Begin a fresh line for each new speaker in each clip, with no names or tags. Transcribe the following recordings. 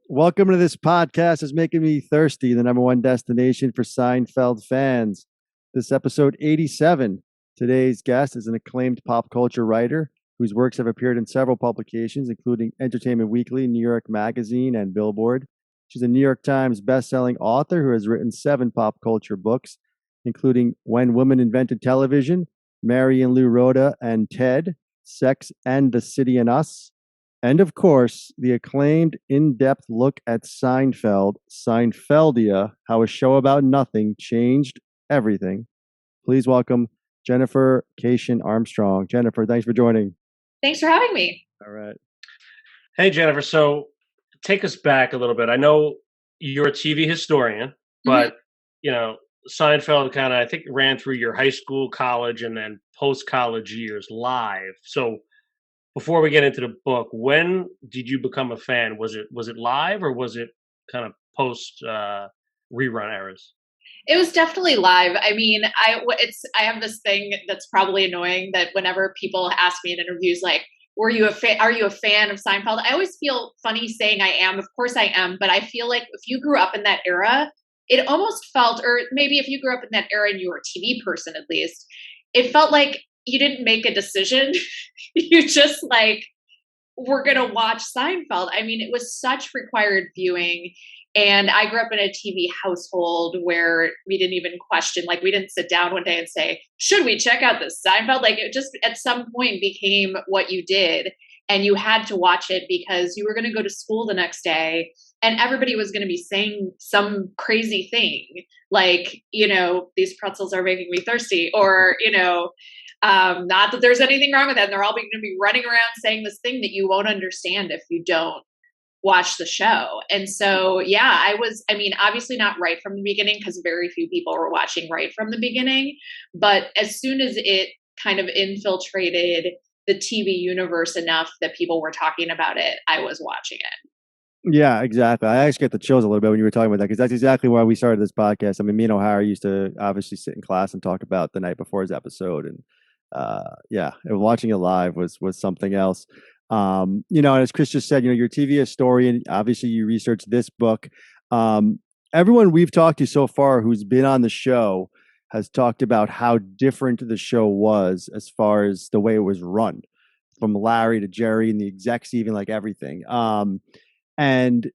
Welcome to this podcast. It's making me thirsty, the number one destination for Seinfeld fans. This episode 87. Today's guest is an acclaimed pop culture writer whose works have appeared in several publications, including Entertainment Weekly, New York Magazine, and Billboard. She's a New York Times bestselling author who has written 7 pop culture books, including When Women Invented Television, Mary and Lou Rhoda and Ted, Sex and the City and Us, and of course, the acclaimed in-depth look at Seinfeld, Seinfeldia, how a show about nothing changed everything. Please welcome Jennifer Keishin Armstrong. Jennifer, thanks for joining.
Thanks for having me.
All right.
Hey, Jennifer. So take us back a little bit. I know you're a TV historian, but, Seinfeld kind of, I think, ran through your high school, college, and then post-college years live. So before we get into the book, when did you become a fan? Was it live or was it kind of post rerun eras?
It was definitely live. I mean, I have this thing that's probably annoying that whenever people ask me in interviews, like, are you a fan of Seinfeld? I always feel funny saying I am. Of course I am, but I feel like if you grew up in that era, it almost felt, or maybe if you grew up in that era and you were a TV person at least, it felt like you didn't make a decision. You just we're going to watch Seinfeld. I mean, it was such required viewing. And I grew up in a TV household where we didn't even question, we didn't sit down one day and say, should we check out this Seinfeld? It just at some point became what you did. And you had to watch it because you were going to go to school the next day and everybody was going to be saying some crazy thing these pretzels are making me thirsty, or, not that there's anything wrong with that. And they're all going to be running around saying this thing that you won't understand if you don't watch the show. And so, obviously not right from the beginning because very few people were watching right from the beginning. But as soon as it kind of infiltrated the TV universe enough that people were talking about it, I was watching it.
Yeah, exactly. I actually get the chills a little bit when you were talking about that because that's exactly why we started this podcast. I mean, me and O'Hara used to obviously sit in class and talk about the night before his episode, and and watching it live was something else. And as Chris just said, you're a TV historian. Obviously, you researched this book. Everyone we've talked to so far who's been on the show has talked about how different the show was as far as the way it was run, from Larry to Jerry and the execs, even everything. And,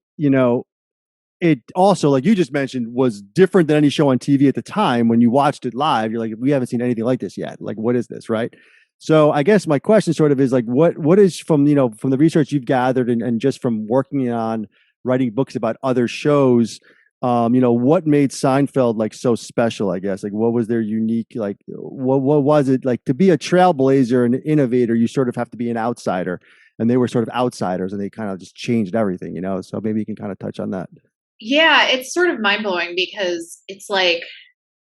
it also, like you just mentioned, was different than any show on TV at the time. When you watched it live, you're like, we haven't seen anything like this yet. What is this, right? So I guess my question sort of is what is from the research you've gathered and just from working on writing books about other shows, what made Seinfeld so special, I guess? What was their unique, what was it to be a trailblazer and an innovator? You sort of have to be an outsider. And they were sort of outsiders and they kind of just changed everything, So maybe you can kind of touch on that.
Yeah, it's sort of mind blowing because it's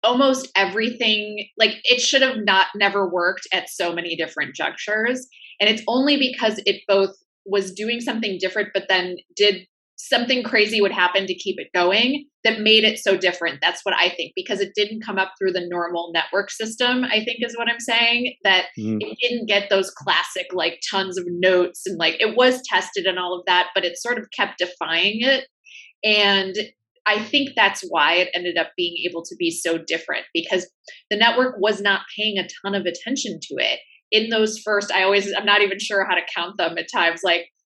almost everything, it should have never worked at so many different junctures. And it's only because it both was doing something different, but then did something crazy would happen to keep it going that made it so different. That's what I think, because it didn't come up through the normal network system, I think is what I'm saying, that it didn't get those classic, tons of notes and it was tested and all of that, but it sort of kept defying it. And I think that's why it ended up being able to be so different, because the network was not paying a ton of attention to it. In those first, I'm not even sure how to count them at times,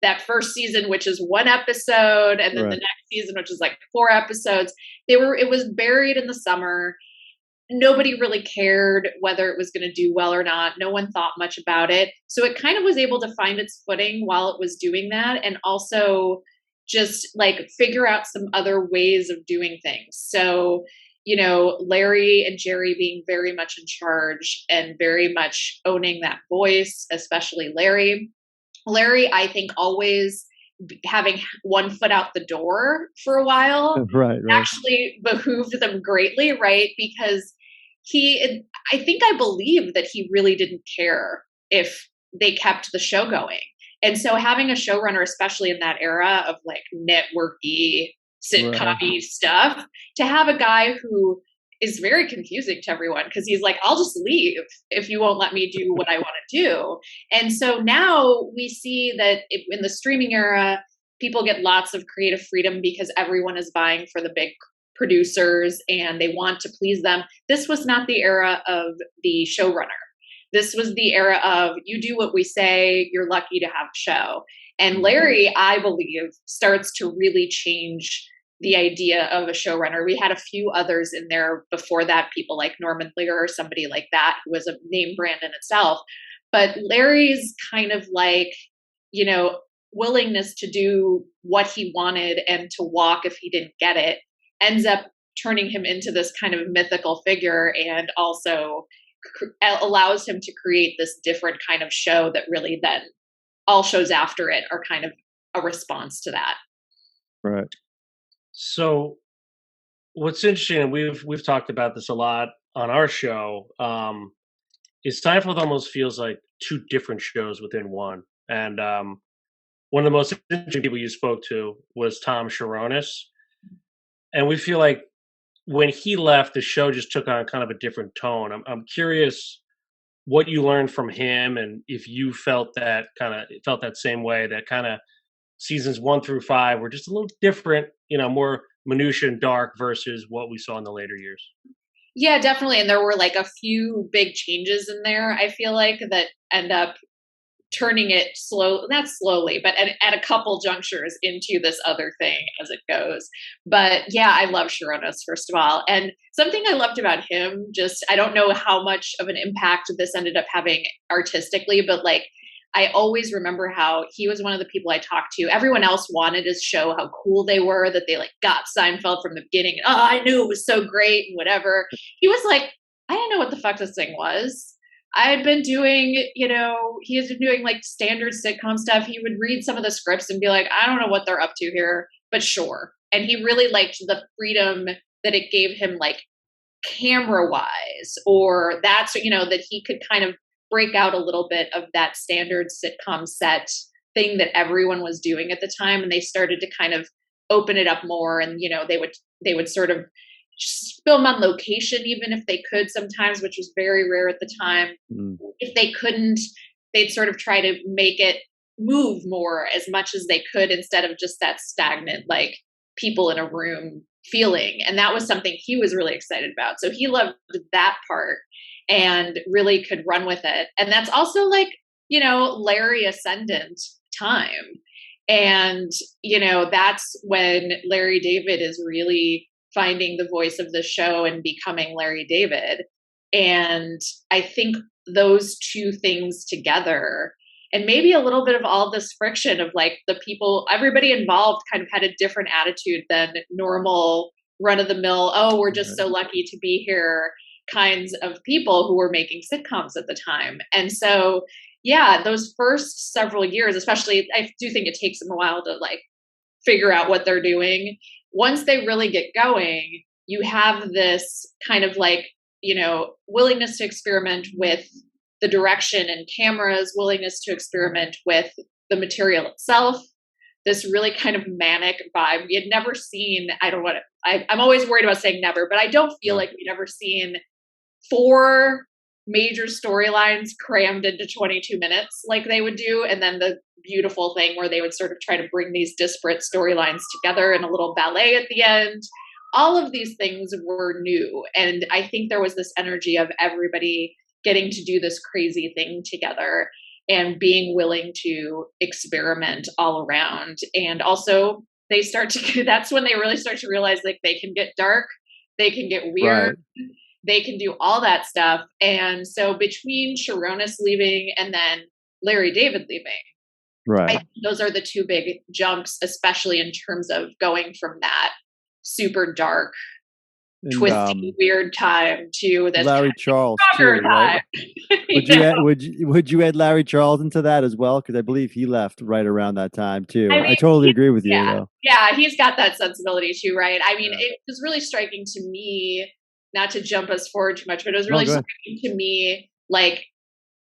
that first season, which is 1 episode, and then the next season, which is 4 episodes. It was buried in the summer. Nobody really cared whether it was going to do well or not. No one thought much about it. So it kind of was able to find its footing while it was doing that, and also just figure out some other ways of doing things. So, Larry and Jerry being very much in charge and very much owning that voice, especially Larry. Larry, I think, always having one foot out the door for a while actually behooved them greatly, right? Because I believe that he really didn't care if they kept the show going. And so having a showrunner, especially in that era of networky, sitcom-y stuff, to have a guy who is very confusing to everyone because he's I'll just leave if you won't let me do what I want to do. And so now we see that in the streaming era, people get lots of creative freedom because everyone is vying for the big producers and they want to please them. This was not the era of the showrunner. This was the era of you do what we say, you're lucky to have a show. And Larry, I believe, starts to really change the idea of a showrunner. We had a few others in there before that, people like Norman Lear or somebody like that, who was a name brand in itself. But Larry's kind of like, willingness to do what he wanted and to walk if he didn't get it ends up turning him into this kind of mythical figure, and also allows him to create this different kind of show that really then all shows after it are kind of a response to that.
Right.
So what's interesting, and we've talked about this a lot on our show, is Seinfeld almost feels like two different shows within one. And one of the most interesting people you spoke to was Tom Sharonis. And we feel like when he left, the show just took on kind of a different tone. I'm curious what you learned from him, and if you felt that same way, that kind of seasons 1 through 5 were just a little different, more minutia and dark versus what we saw in the later years.
Yeah, definitely. And there were like a few big changes in there, I feel like, that end up turning it not slowly, but at a couple junctures into this other thing as it goes. But yeah, I love Sharonis, first of all. And something I loved about him, I don't know how much of an impact this ended up having artistically, but like, I always remember how he was one of the people I talked to. Everyone else wanted to show how cool they were, that they like got Seinfeld from the beginning. Oh, I knew it was so great and whatever. He was like, I didn't know what the fuck this thing was. I had been doing, he has been doing like standard sitcom stuff. He would read some of the scripts and be like, I don't know what they're up to here, but sure. And he really liked the freedom that it gave him, like camera wise, or that's, that he could kind of break out a little bit of that standard sitcom set thing that everyone was doing at the time. And they started to kind of open it up more. And, they would sort of film on location, even if they could sometimes, which was very rare at the time. If they couldn't, they'd sort of try to make it move more as much as they could, instead of just that stagnant, like people in a room feeling. And that was something he was really excited about. So he loved that part and really could run with it. And that's also like, Larry ascendant time. And, that's when Larry David is really finding the voice of the show and becoming Larry David. And I think those two things together, and maybe a little bit of all this friction of like the people, everybody involved kind of had a different attitude than normal run of the mill, oh, we're just so lucky to be here kinds of people who were making sitcoms at the time. And so, yeah, those first several years, especially, I do think it takes them a while to like figure out what they're doing. Once they really get going, you have this kind of like, willingness to experiment with the direction and cameras, willingness to experiment with the material itself, this really kind of manic vibe. We had never seen, I'm always worried about saying never, but I don't feel like we'd ever seen 4 major storylines crammed into 22 minutes like they would do. And then the beautiful thing where they would sort of try to bring these disparate storylines together in a little ballet at the end. All of these things were new. And I think there was this energy of everybody getting to do this crazy thing together and being willing to experiment all around. And also that's when they really start to realize like they can get dark, they can get weird. Right. They can do all that stuff. And so between Sharonis leaving and then Larry David leaving,
right,
I think those are the two big jumps, especially in terms of going from that super dark, twisty, weird time to this
Larry Charles too, right? Would you add Larry Charles into that as well? Because I believe he left right around that time too. I totally agree with you. Though.
Yeah, he's got that sensibility too, right? I mean, it was really striking to me. Not to jump us forward too much, but it was really striking to me, like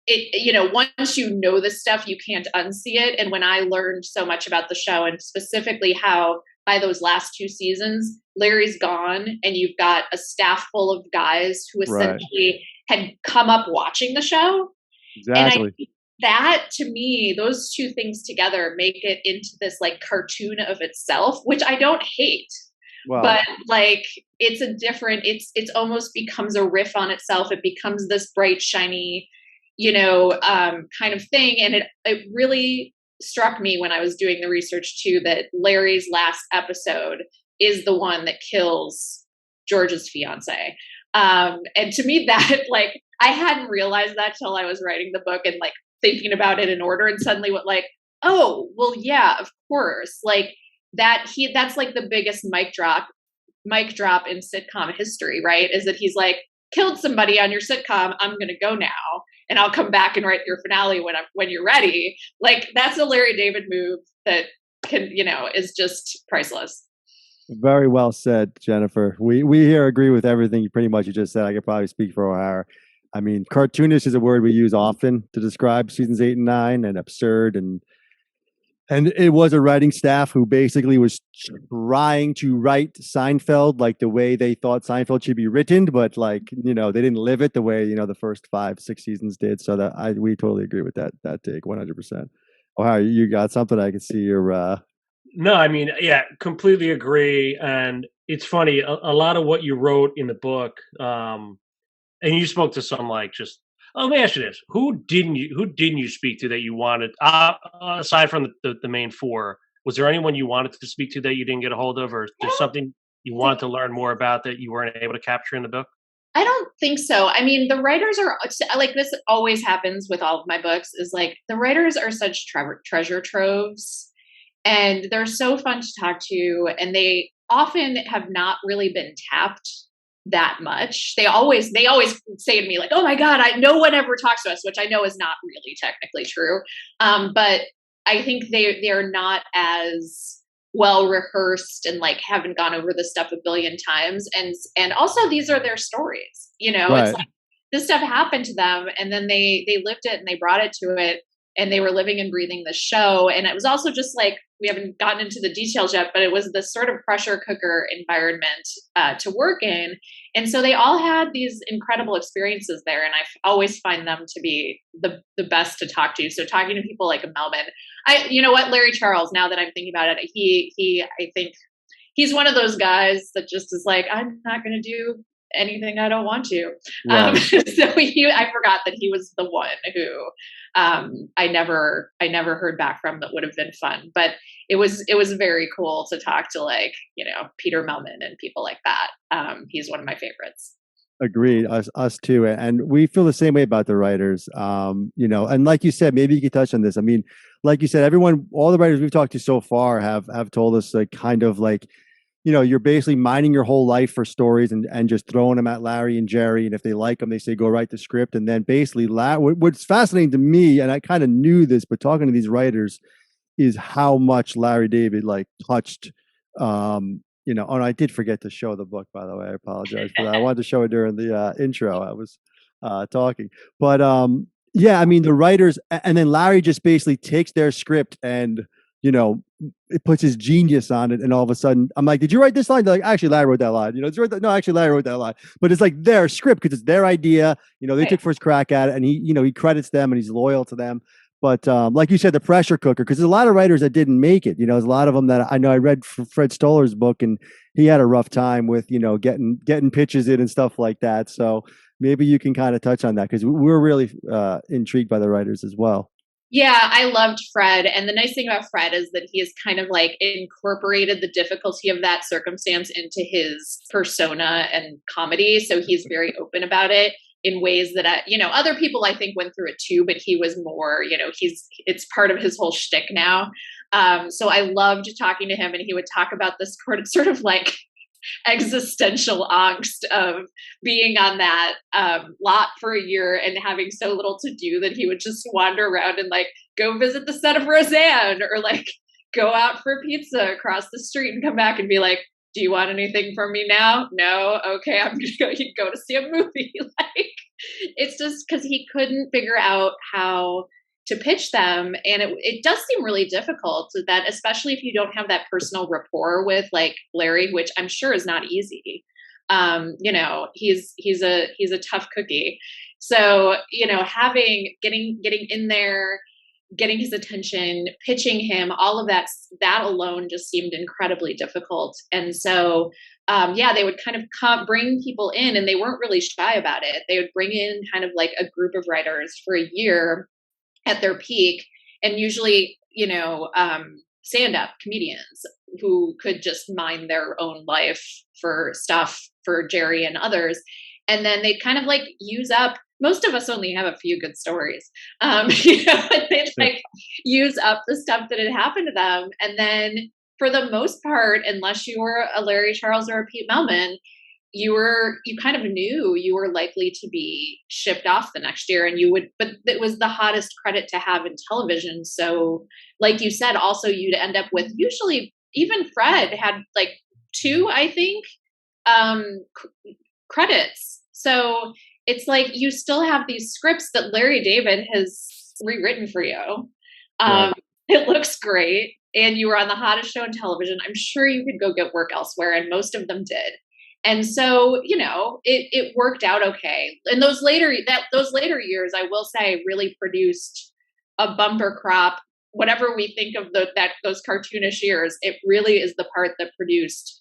it, once you know this stuff, you can't unsee it. And when I learned so much about the show, and specifically how by those last 2 seasons, Larry's gone and you've got a staff full of guys who essentially had come up watching the show.
Exactly.
that to me, those two things together make it into this like cartoon of itself, which I don't hate.
Wow.
But like it's a different, it's almost becomes a riff on itself. It becomes this bright, shiny, kind of thing. And it really struck me when I was doing the research too, that Larry's last episode is the one that kills George's fiance. And to me that like, I hadn't realized that till I was writing the book and like thinking about it in order, and suddenly what like, oh, well, yeah, of course. Like that's like the biggest mic drop in sitcom history, right? Is that he's like, killed somebody on your sitcom, I'm going to go now and I'll come back and write your finale when you're ready. Like that's a Larry David move that can, is just priceless.
Very well said, Jennifer. We here agree with everything pretty much you just said. I could probably speak for O'Hara. I mean, cartoonish is a word we use often to describe seasons 8 and 9, and absurd, and it was a writing staff who basically was trying to write Seinfeld like the way they thought Seinfeld should be written, but like, they didn't live it the way, the first 5-6 seasons did. So we totally agree with that take 100%. O'Hara, you got something? I can see your
No, I mean, yeah, completely agree. And it's funny, a lot of what you wrote in the book, and you spoke to some like just, oh, let me ask you this: who didn't you speak to that you wanted, aside from the main four? Was there anyone you wanted to speak to that you didn't get a hold of, or there's something you wanted to learn more about that you weren't able to capture in the book?
I don't think so. I mean, the writers are like, this always happens with all of my books, is like the writers are such treasure troves, and they're so fun to talk to, and they often have not really been tapped that much. They always say to me like, oh my God, no one ever talks to us, which I know is not really technically true. But I think they're not as well rehearsed and like haven't gone over this stuff a billion times. And also these are their stories,
right.
It's like this stuff happened to them and then they lived it and they brought it to it, and they were living and breathing the show. And it was also just like, we haven't gotten into the details yet, but it was this sort of pressure cooker environment to work in. And so they all had these incredible experiences there. And I always find them to be the best to talk to. So talking to people like Melvin, Larry Charles, now that I'm thinking about it, I think he's one of those guys that just is like, I'm not going to do anything I don't want to.
Right.
So I forgot that he was the one who I never heard back from that would have been fun. But it was very cool to talk to like, Peter Melman and people like that. He's one of my favorites.
Agreed. Us too. And we feel the same way about the writers. And like you said, maybe you could touch on this. I mean, like you said, all the writers we've talked to so far have told us like kind of like, you're basically mining your whole life for stories and just throwing them at Larry and Jerry. And if they like them, they say, go write the script. And then basically what's fascinating to me, and I kind of knew this, but talking to these writers, is how much Larry David like touched, and I did forget to show the book, by the way. I apologize for that. I wanted to show it during the intro. I was talking, but yeah, I mean the writers, and then Larry just basically takes their script and it puts his genius on it, and all of a sudden I'm like, did you write this line? They're like, actually Larry wrote that line. No, actually Larry wrote that line. But it's like their script because it's their idea. They took first crack at it, and he credits them and he's loyal to them. But like you said, the pressure cooker, because there's a lot of writers that didn't make it. There's a lot of them that I know. I read Fred Stoller's book, and he had a rough time with getting pitches in and stuff like that. So maybe you can kind of touch on that, because we're really intrigued by the writers as well.
Yeah, I loved Fred. And the nice thing about Fred is that he has kind of like incorporated the difficulty of that circumstance into his persona and comedy. So he's very open about it in ways that, other people I think went through it too, but he was more, it's part of his whole shtick now. So I loved talking to him, and he would talk about this sort of like existential angst of being on that lot for a year and having so little to do that he would just wander around and like go visit the set of Roseanne, or like go out for pizza across the street and come back and be like, do you want anything from me now? No? Okay, I'm going to go to see a movie. Like, it's just because he couldn't figure out how to pitch them. And it does seem really difficult, that especially if you don't have that personal rapport with like Larry, which I'm sure is not easy. He's a tough cookie. So, getting in there, getting his attention, pitching him, all of that alone just seemed incredibly difficult. And so, they would kind of bring people in, and they weren't really shy about it. They would bring in kind of like a group of writers for a year at their peak, and usually, stand-up comedians who could just mine their own life for stuff for Jerry and others. And then they'd kind of like use up, most of us only have a few good stories. They'd like use up the stuff that had happened to them. And then for the most part, unless you were a Larry Charles or a Pete Melman, you kind of knew you were likely to be shipped off the next year, and but it was the hottest credit to have in television. So like you said, also you'd end up with, usually even Fred had like two, I think, credits. So it's like you still have these scripts that Larry David has rewritten for you.
Right.
It looks great, and you were on the hottest show on television. I'm sure you could go get work elsewhere, and most of them did. And so, it worked out okay. And those later years, I will say, really produced a bumper crop. Whatever we think of those cartoonish years, it really is the part that produced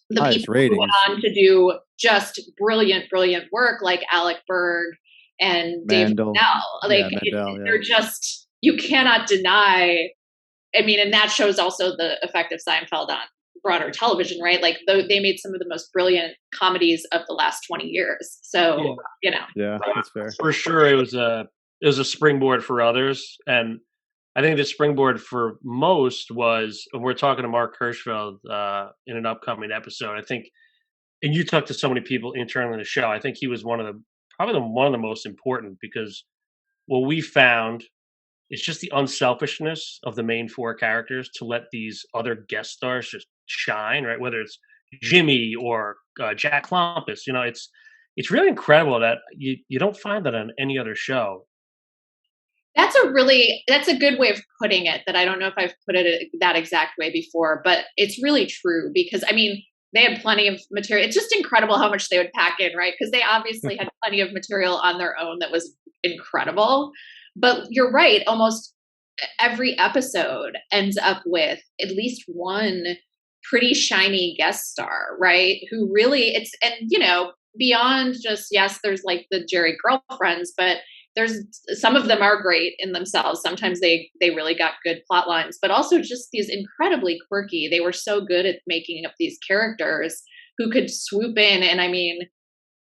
the
Highest
people who
ratings.
went on to do just brilliant, brilliant work, like Alec Berg and Dave
Mandel.
Mandel.
Mandel,
they're just, you cannot deny. I mean, and that shows also the effect of Seinfeld on broader television, right? Like they made some of the most brilliant comedies of the last 20 years. So,
Yeah, that's fair.
For sure, it was a springboard for others, and I think the springboard for most was, and we're talking to Mark Hirschfeld in an upcoming episode. I think, and you talked to so many people internally in the show. I think he was one of the most important, because what we found is just the unselfishness of the main four characters to let these other guest stars just shine, right? Whether it's Jimmy or Jack Klompus, it's really incredible that you don't find that on any other show.
That's a good way of putting it, that I don't know if I've put it that exact way before, but it's really true, because I mean, they had plenty of material. It's just incredible how much they would pack in, right? Because they obviously had plenty of material on their own that was incredible. But you're right, almost every episode ends up with at least one pretty shiny guest star, right? Who really, beyond just, yes, there's like the Jerry girlfriends, but there's some of them are great in themselves. Sometimes they really got good plot lines, but also just these incredibly quirky. They were so good at making up these characters who could swoop in. And I mean,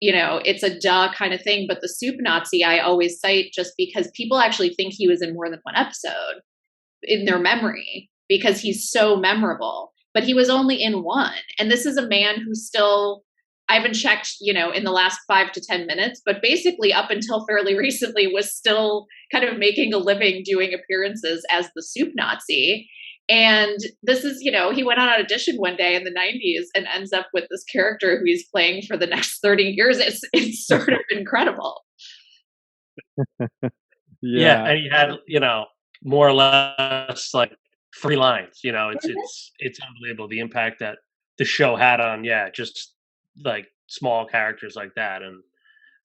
it's a duh kind of thing, but the soup Nazi I always cite, just because people actually think he was in more than one episode in their memory, because he's so memorable, but he was only in one. And this is a man who still, I haven't checked, in the last 5 to 10 minutes, but basically up until fairly recently was still kind of making a living doing appearances as the soup Nazi. And this is, he went on an audition one day in the 90s and ends up with this character who he's playing for the next 30 years. It's sort of incredible.
Yeah, and he had, more or less like 3 lines. It's unbelievable the impact that the show had on, just like small characters like that, and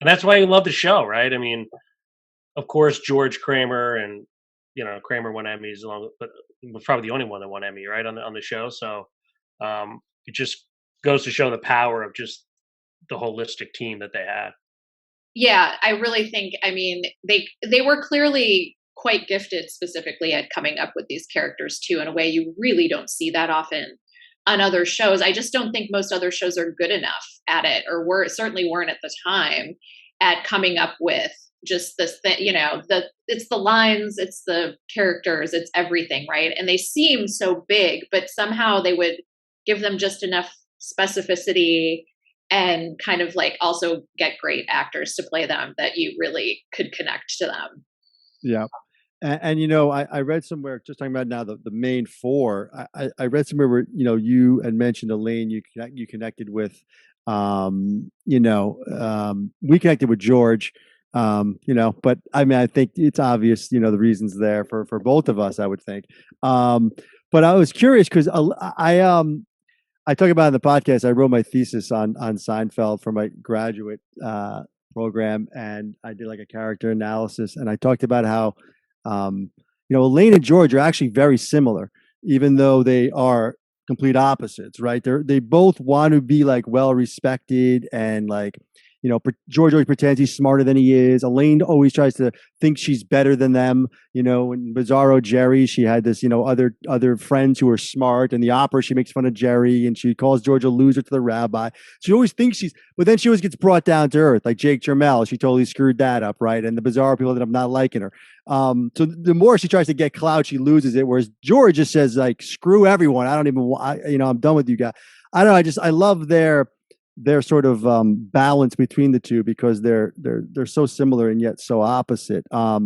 that's why you love the show, right? I mean, of course, George Kramer, and Kramer won Emmys along, but was probably the only one that won Emmy, right, on the show. So it just goes to show the power of just the holistic team that they had.
Yeah, I really think, I mean, they were clearly quite gifted specifically at coming up with these characters too, in a way you really don't see that often on other shows. I just don't think most other shows are good enough at it, or certainly weren't at the time, at coming up with just this thing, it's the lines, it's the characters, it's everything, right? And they seem so big, but somehow they would give them just enough specificity and kind of like also get great actors to play them that you really could connect to them.
Yeah. And I read somewhere, just talking about now the main four. I read somewhere where you had mentioned Elaine. You connected with, we connected with George. But I mean, I think it's obvious, the reasons there for both of us, I would think. But I was curious because I talk about in the podcast. I wrote my thesis on Seinfeld for my graduate program, and I did like a character analysis, and I talked about how, Elaine and George are actually very similar, even though they are complete opposites, right? They both want to be like well respected and like, George always pretends he's smarter than he is. Elaine always tries to think she's better than them. In Bizarro Jerry, she had this, other friends who are smart. In the opera, she makes fun of Jerry and she calls George a loser to the rabbi. She always thinks but then she always gets brought down to earth, like Jake Jermel. She totally screwed that up, right? And the Bizarro people ended up not liking her. So the more she tries to get clout, she loses it. Whereas George just says like, "Screw everyone. I don't even want. I'm done with you guys." I don't know. I love their sort of balance between the two because they're so similar and yet so opposite. I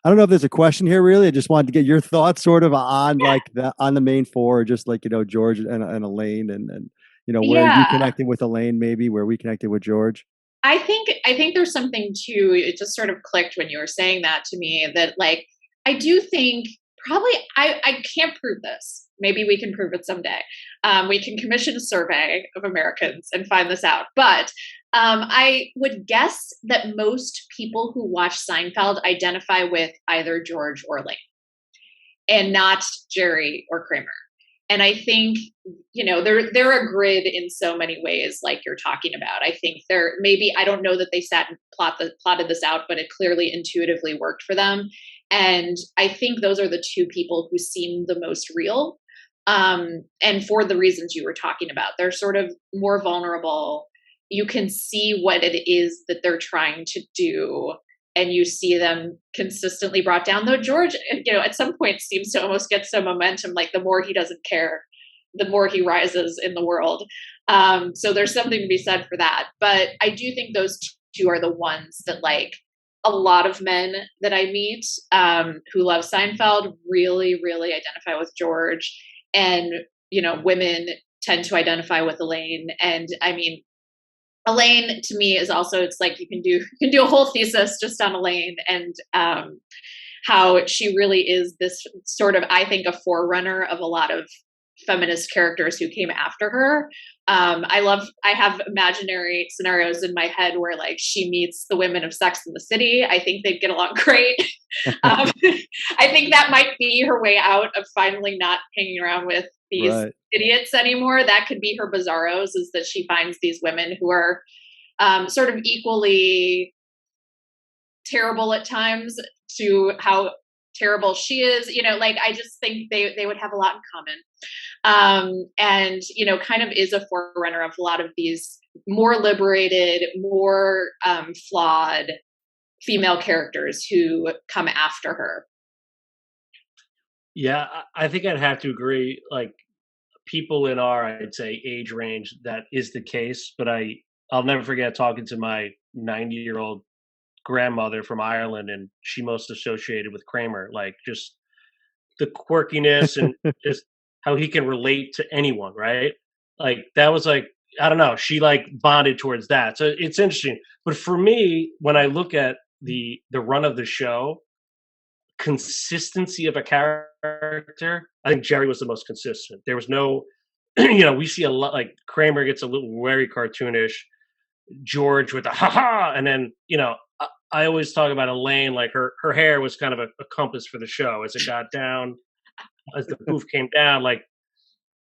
don't know if there's a question here really. I just wanted to get your thoughts sort of on like on the main four, just like George and Elaine and where you connected with Elaine, maybe where we connected with George.
I think there's something too. It just sort of clicked when you were saying that to me that like I do think probably I can't prove this. Maybe we can prove it someday. We can commission a survey of Americans and find this out. But I would guess that most people who watch Seinfeld identify with either George or Elaine and not Jerry or Kramer. And I think, they're a grid in so many ways, like you're talking about. I think I don't know that they sat and plotted this out, but it clearly intuitively worked for them. And I think those are the two people who seem the most real. And for the reasons you were talking about, they're sort of more vulnerable. You can see what it is that they're trying to do. And you see them consistently brought down. Though George, at some point seems to almost get some momentum. Like the more he doesn't care, the more he rises in the world. So there's something to be said for that. But I do think those two are the ones that like a lot of men that I meet who love Seinfeld really, really identify with George. And, women tend to identify with Elaine. And I mean, Elaine to me is also, it's like you can do a whole thesis just on Elaine and how she really is this sort of, I think, a forerunner of a lot of feminist characters who came after her. I have imaginary scenarios in my head where like she meets the women of Sex and the City. I think they'd get along great. I think that might be her way out of finally not hanging around with these idiots anymore. That could be her Bizarros, is that she finds these women who are sort of equally terrible at times to how terrible she is. I just think they would have a lot in common. And, kind of is a forerunner of a lot of these more liberated, more flawed female characters who come after her.
Yeah, I think I'd have to agree. Like people in our, I'd say, age range, that is the case. But I'll never forget talking to my 90-year-old grandmother from Ireland, and she most associated with Kramer, like just the quirkiness and just how he can relate to anyone, right? Like that was like, I don't know, she like bonded towards that. So it's interesting. But for me, when I look at the run of the show, consistency of a character, I think Jerry was the most consistent. There was no, we see a lot, like Kramer gets a little very cartoonish, George with the ha, and then, I always talk about Elaine, like her hair was kind of a compass for the show as it got down, as the poof came down, like,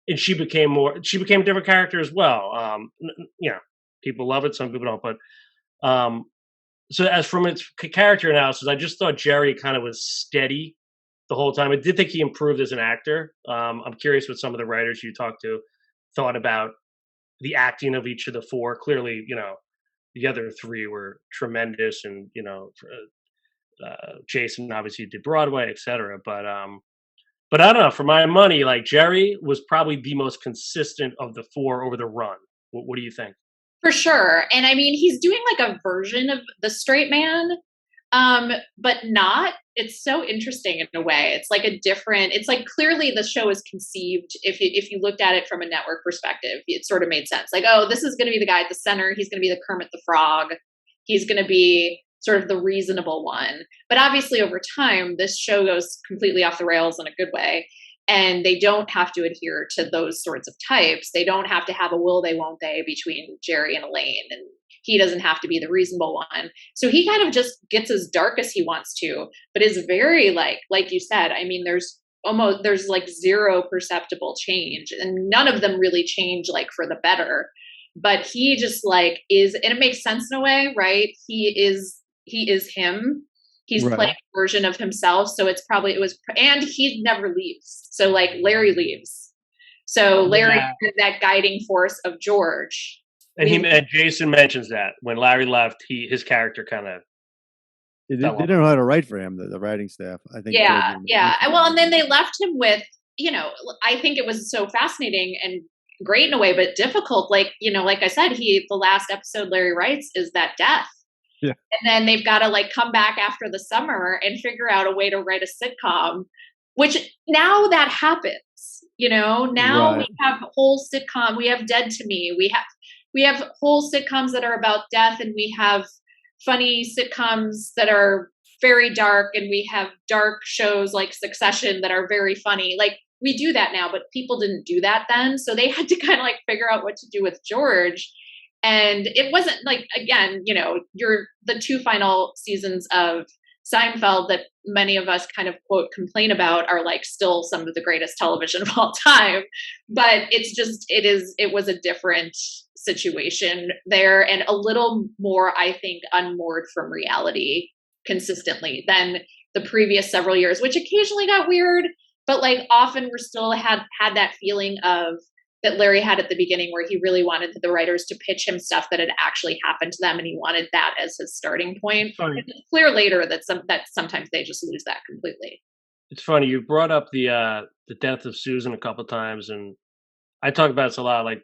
and she became a different character as well. People love it, some people don't, but so as from its character analysis, I just thought Jerry kind of was steady the whole time. I did think he improved as an actor. I'm curious what some of the writers you talked to thought about the acting of each of the four. Clearly, the other three were tremendous, and Jason obviously did Broadway, etc. But I don't know. For my money, like Jerry was probably the most consistent of the four over the run. What do you think?
For sure. And I mean, he's doing like a version of the straight man, but not. It's so interesting in a way. It's like it's like clearly the show is conceived. If you looked at it from a network perspective, it sort of made sense. Like, oh, this is going to be the guy at the center. He's going to be the Kermit the Frog. He's going to be sort of the reasonable one. But obviously over time, this show goes completely off the rails in a good way. And they don't have to adhere to those sorts of types. They don't have to have a will they, won't they between Jerry and Elaine. And he doesn't have to be the reasonable one. So he kind of just gets as dark as he wants to, but is very like you said, I mean, there's like zero perceptible change, and none of them really change like for the better. But he just like is, and it makes sense in a way, right? He is him. He's playing a version of himself. So and he never leaves. So like Larry leaves. So Larry is that guiding force of George.
And Jason mentions that when Larry left, his character kind of
they didn't know how to write for him, the writing staff, I think.
Yeah. Well, and then they left him with, I think it was so fascinating and great in a way, but difficult. Like, like I said, the last episode Larry writes is that death.
Yeah.
And then they've got to like come back after the summer and figure out a way to write a sitcom, which now that happens, now we have whole sitcom, we have Dead to Me. We have whole sitcoms that are about death, and we have funny sitcoms that are very dark, and we have dark shows like Succession that are very funny. Like we do that now, but people didn't do that then. So they had to kind of like figure out what to do with George. And it wasn't like, again, the 2 final seasons of Seinfeld that many of us kind of quote complain about are like still some of the greatest television of all time. But it was a different situation there, and a little more, I think, unmoored from reality consistently than the previous several years, which occasionally got weird, but like often we're still had that feeling of that Larry had at the beginning, where he really wanted the writers to pitch him stuff that had actually happened to them, and he wanted that as his starting point. It's clear later that sometimes they just lose that completely.
It's funny, you brought up the death of Susan a couple of times, and I talk about this a lot. Like,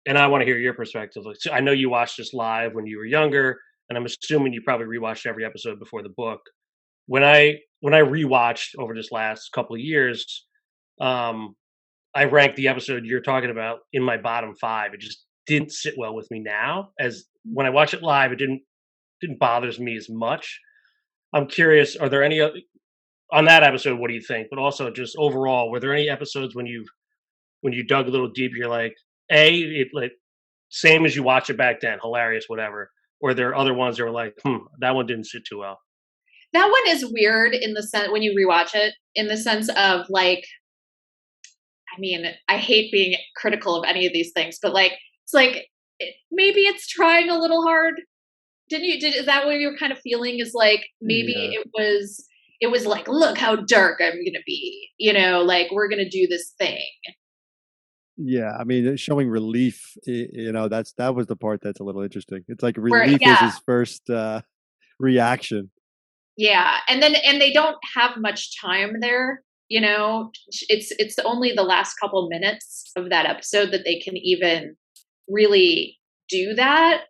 and I want to hear your perspective. Like, so I know you watched this live when you were younger, and I'm assuming you probably rewatched every episode before the book. When I rewatched over this last couple of years, I ranked the episode you're talking about in my bottom 5. It just didn't sit well with me now. As when I watch it live, it didn't bother me as much. I'm curious, are there any on that episode? What do you think? But also, just overall, were there any episodes when you dug a little deep, you're like, it like same as you watch it back then, hilarious, whatever? Or there are other ones that were like, that one didn't sit too well.
That one is weird in the sense when you rewatch it, in the sense of like, I mean, I hate being critical of any of these things, but like, it's like, maybe it's trying a little hard. Is that what you're kind of feeling, is like, maybe it was like, look how dark I'm going to be, like we're going to do this thing.
Yeah. I mean, showing relief, that was the part that's a little interesting. It's like relief is his first reaction.
Yeah. And they don't have much time there. It's only the last couple minutes of that episode that they can even really do that.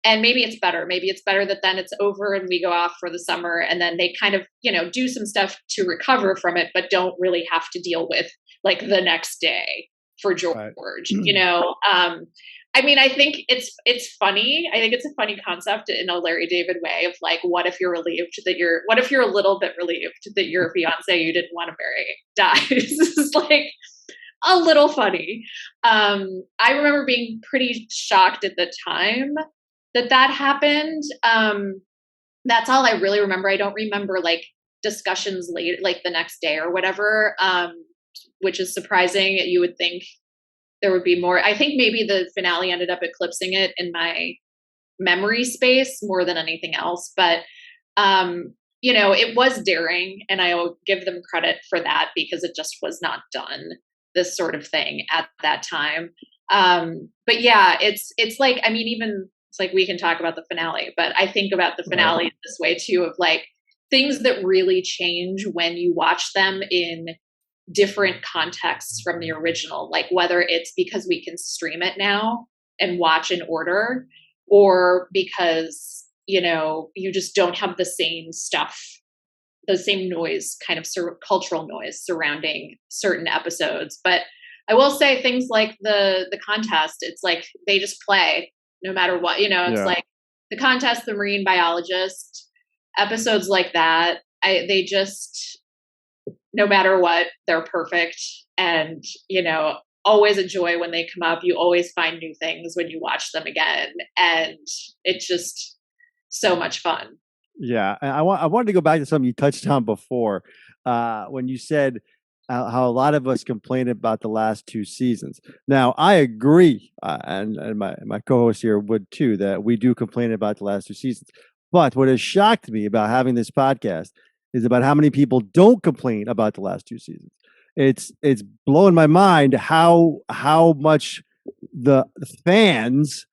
And maybe it's better. Maybe it's better that then it's over and we go off for the summer, and then they kind of, do some stuff to recover from it, but don't really have to deal with like the next day for George. Right. I mean, I think it's funny. I think it's a funny concept in a Larry David way of like, what if you're a little bit relieved that your fiance you didn't want to marry dies? It's like a little funny. I remember being pretty shocked at the time that happened. That's all I really remember. I don't remember like discussions later, like the next day or whatever, which is surprising. You would think there would be more. I think maybe the finale ended up eclipsing it in my memory space more than anything else. But, it was daring, and I will give them credit for that, because it just was not done, this sort of thing at that time. But yeah, it's like, I mean, even it's like, we can talk about the finale, but I think about the finale this way too, of like things that really change when you watch them in different contexts from the original, like whether it's because we can stream it now and watch in order, or because, you just don't have the same stuff, the same noise, kind of cultural noise surrounding certain episodes. But I will say things like the contest, it's like they just play no matter what, it's like the contest, the marine biologist, episodes like that. They just, no matter what, they're perfect. And, always a joy when they come up. You always find new things when you watch them again. And it's just so much fun.
Yeah, and I wanted to go back to something you touched on before, when you said how a lot of us complain about the last two seasons. Now, I agree, and my co-host here would too, that we do complain about the last two seasons. But what has shocked me about having this podcast is about how many people don't complain about the last two seasons. It's blowing my mind how much the fans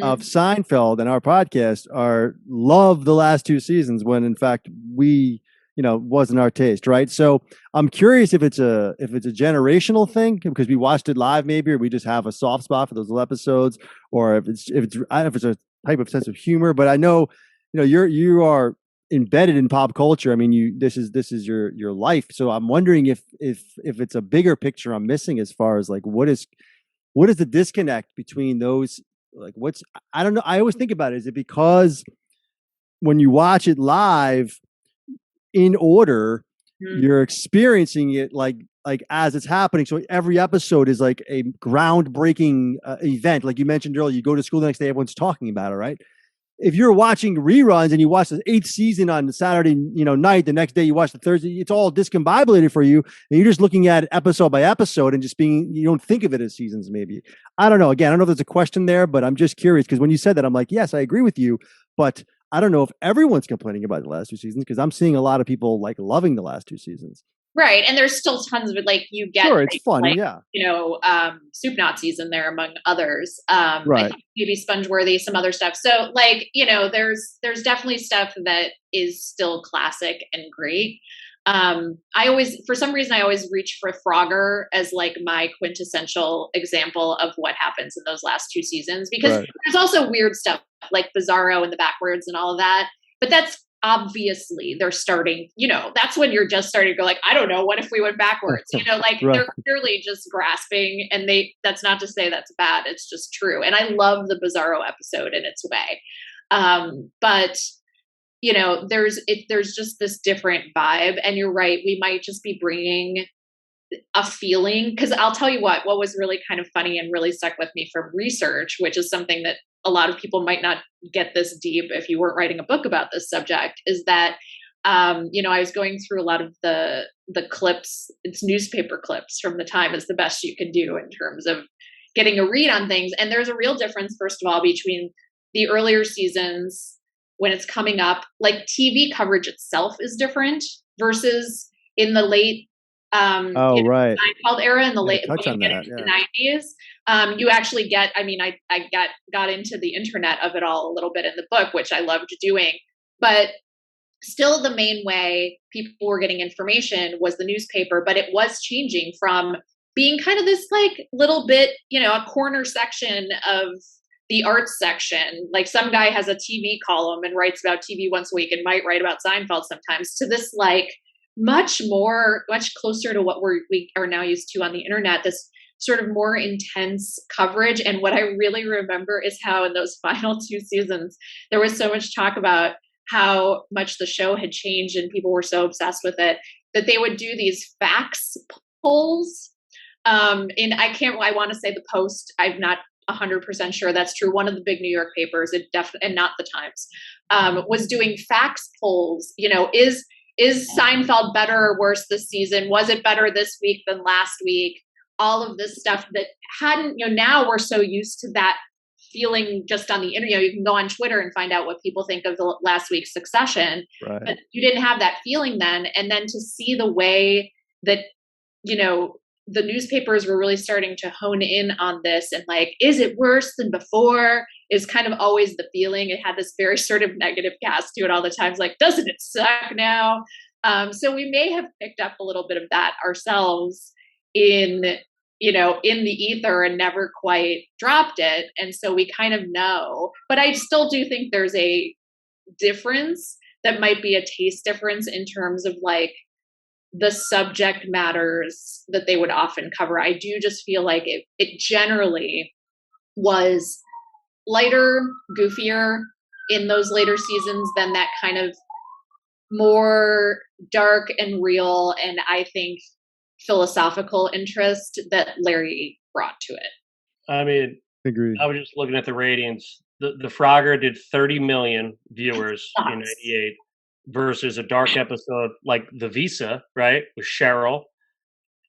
of Seinfeld and our podcast love the last two seasons when in fact we wasn't our taste, right? So I'm curious if it's a generational thing because we watched it live maybe, or we just have a soft spot for those little episodes, or if it's I don't know if it's a type of sense of humor. But I know you are embedded in pop culture. I mean, this is your life. So I'm wondering if it's a bigger picture I'm missing as far as like what is the disconnect between those, like I don't know. I always think about it. Is it because when you watch it live in order, you're experiencing it like as it's happening. So every episode is like a groundbreaking event. Like you mentioned earlier, you go to school the next day, everyone's talking about it, right? If you're watching reruns and you watch the 8th season on the Saturday, night, the next day you watch the Thursday, it's all discombobulated for you. And you're just looking at it episode by episode and you don't think of it as seasons, maybe. I don't know. Again, I don't know if there's a question there, but I'm just curious because when you said that, I'm like, yes, I agree with you. But I don't know if everyone's complaining about the last two seasons because I'm seeing a lot of people like loving the last two seasons.
Right. And there's still tons of it. Like you get,
sure, it's fun. Yeah.
Soup Nazis in there among others.
Right.
Maybe Spongeworthy, some other stuff. So like, there's definitely stuff that is still classic and great. For some reason, I always reach for Frogger as like my quintessential example of what happens in those last two seasons, because there's also weird stuff like Bizarro and the backwards and all of that. But that's obviously they're starting, that's when you're just starting to go like, I don't know, what if we went backwards? They're clearly just grasping, and that's not to say that's bad. It's just true. And I love the Bizarro episode in its way. But there's just this different vibe, and you're right. We might just be bringing a feeling, because I'll tell you what was really kind of funny and really stuck with me from research, which is something that a lot of people might not get this deep if you weren't writing a book about this subject, is that, I was going through a lot of the clips, it's newspaper clips from the time is the best you can do in terms of getting a read on things. And there's a real difference, first of all, between the earlier seasons when it's coming up, like TV coverage itself is different versus in the late
right.
Seinfeld era in the late
touch on that,
the 90s. You actually get, I got into the internet of it all a little bit in the book, which I loved doing, but still the main way people were getting information was the newspaper, but it was changing from being kind of this like little bit, a corner section of the arts section. Like some guy has a TV column and writes about TV once a week and might write about Seinfeld sometimes, to this like much closer to what we are now used to on the internet, this sort of more intense coverage. And what I really remember is how in those final two seasons, there was so much talk about how much the show had changed and people were so obsessed with it that they would do these facts polls. I want to say the Post, I'm not 100% sure that's true. One of the big New York papers, and not the Times, was doing facts polls. Is Seinfeld better or worse this season? Was it better this week than last week? All of this stuff that hadn't, now we're so used to that feeling just on the internet. You can go on Twitter and find out what people think of the last week's Succession.
Right.
But you didn't have that feeling then. And then to see the way that, the newspapers were really starting to hone in on this and like, is it worse than before? Is kind of always the feeling. It had this very sort of negative cast to it all the times. Like, doesn't it suck now? So we may have picked up a little bit of that ourselves in the ether and never quite dropped it. And so we kind of know, but I still do think there's a difference that might be a taste difference in terms of like the subject matters that they would often cover. I do just feel like it generally was lighter, goofier in those later seasons than that kind of more dark and real, and I think philosophical interest that Larry brought to it.
I mean,
Agreed.
I was just looking at the ratings. The Frogger did 30 million viewers in '98 versus a dark episode like The Visa, right, with Cheryl,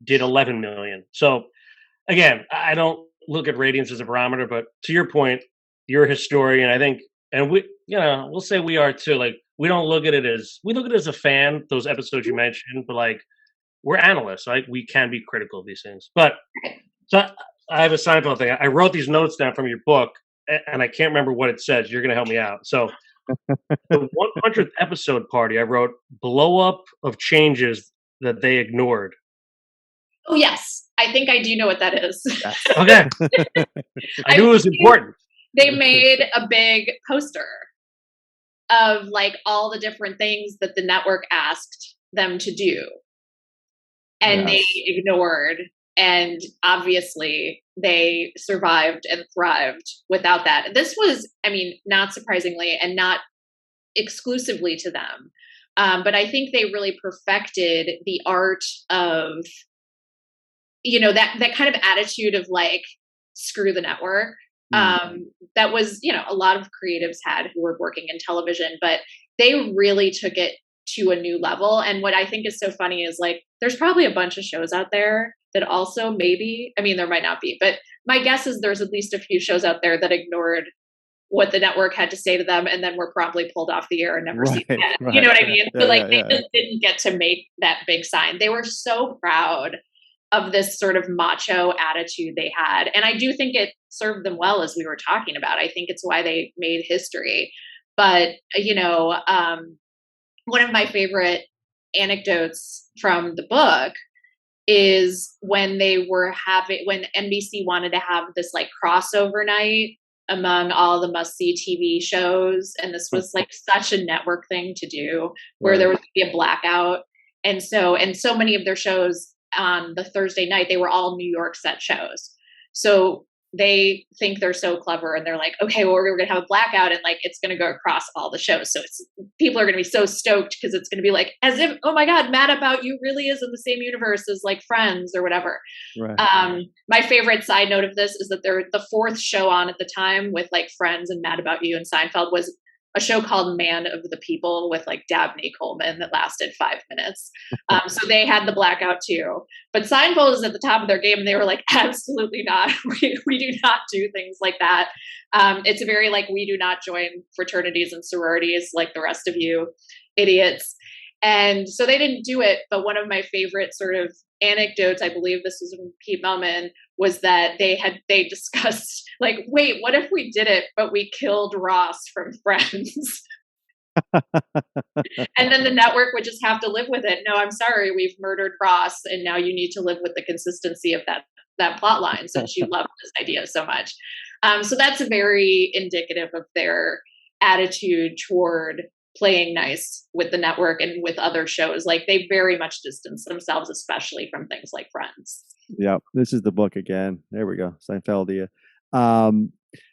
did 11 million. So again, I don't look at ratings as a barometer, but to your point, you're a historian, I think, and we'll say we are too. Like, we don't look at it as we look at it as a fan, those episodes you mentioned, but like, we're analysts, right? We can be critical of these things. But so I have a Seinfeld thing. I wrote these notes down from your book, and I can't remember what it says. You're going to help me out. So the 100th episode party, I wrote blow up of changes that they ignored.
Oh, yes. I think I do know what that is.
Okay. I knew it was important.
They made a big poster of like all the different things that the network asked them to do. And they ignored. And obviously they survived and thrived without that. This was, I mean, not surprisingly and not exclusively to them. But I think they really perfected the art of, that kind of attitude of like, screw the network. That was, a lot of creatives had who were working in television, but they really took it to a new level. And what I think is so funny is like, there's probably a bunch of shows out there that also there might not be, but my guess is there's at least a few shows out there that ignored what the network had to say to them and then were promptly pulled off the air and never seen again. Right. You know what I mean? But they just didn't get to make that big sign. They were so proud of this sort of macho attitude they had. And I do think it served them well, as we were talking about. I think it's why they made history. But, one of my favorite anecdotes from the book is when when NBC wanted to have this like crossover night among all the must-see TV shows. And this was like such a network thing to do, where there would be a blackout. And so many of their shows on the Thursday night, they were all New York set shows. So they think they're so clever and they're like, okay, well, we're going to have a blackout and like, it's going to go across all the shows. So people are going to be so stoked because it's going to be like, as if, oh my God, Mad About You really is in the same universe as like Friends or whatever. Right. My favorite side note of this is that the fourth show on at the time with like Friends and Mad About You and Seinfeld was a show called Man of the People with like Dabney Coleman that lasted 5 minutes. So they had the blackout too. But Seinfeld is at the top of their game and they were like, absolutely not. We do not do things like that. It's a very like, we do not join fraternities and sororities like the rest of you idiots. And so they didn't do it. But one of my favorite sort of anecdotes, I believe this was from Pete Melman, was that they discussed like, wait, what if we did it, but we killed Ross from Friends? And then the network would just have to live with it. No, I'm sorry, we've murdered Ross, and now you need to live with the consistency of that plot line since you love this idea so much. So that's very indicative of their attitude toward playing nice with the network and with other shows. Like they very much distance themselves, especially from things like Friends.
Yeah, this is the book again. There we go, Seinfeldia.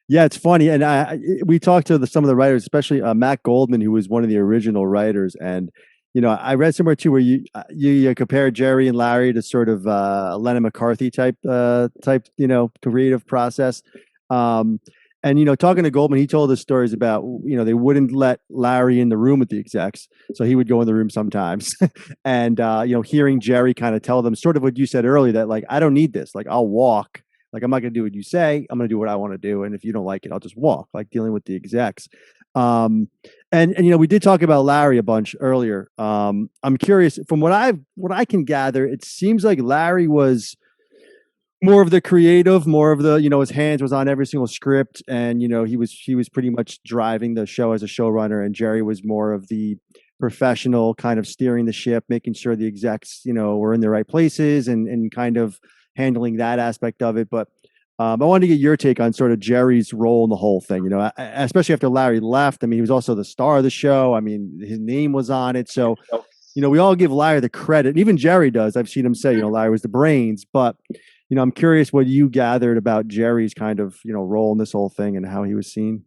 It's funny, and we talked to some of the writers, especially Matt Goldman, who was one of the original writers. And I read somewhere too where you compared Jerry and Larry to sort of Lennon McCarthy type creative process. And talking to Goldman, he told us stories about they wouldn't let Larry in the room with the execs, so he would go in the room sometimes. And hearing Jerry kind of tell them sort of what you said earlier, that like, I don't need this, like I'll walk, like I'm not going to do what you say, I'm going to do what I want to do, and if you don't like it, I'll just walk. Like dealing with the execs. And we did talk about Larry a bunch earlier. I'm curious, from what I can gather, it seems like Larry was more of the creative, more of the, his hands was on every single script, and he was pretty much driving the show as a showrunner, and Jerry was more of the professional, kind of steering the ship, making sure the execs were in the right places and kind of handling that aspect of it. But I wanted to get your take on sort of Jerry's role in the whole thing, especially after Larry left. I mean, he was also the star of the show. I mean, his name was on it, so we all give Larry the credit, and even Jerry does. I've seen him say Larry was the brains, but I'm curious what you gathered about Jerry's kind of, role in this whole thing and how he was seen.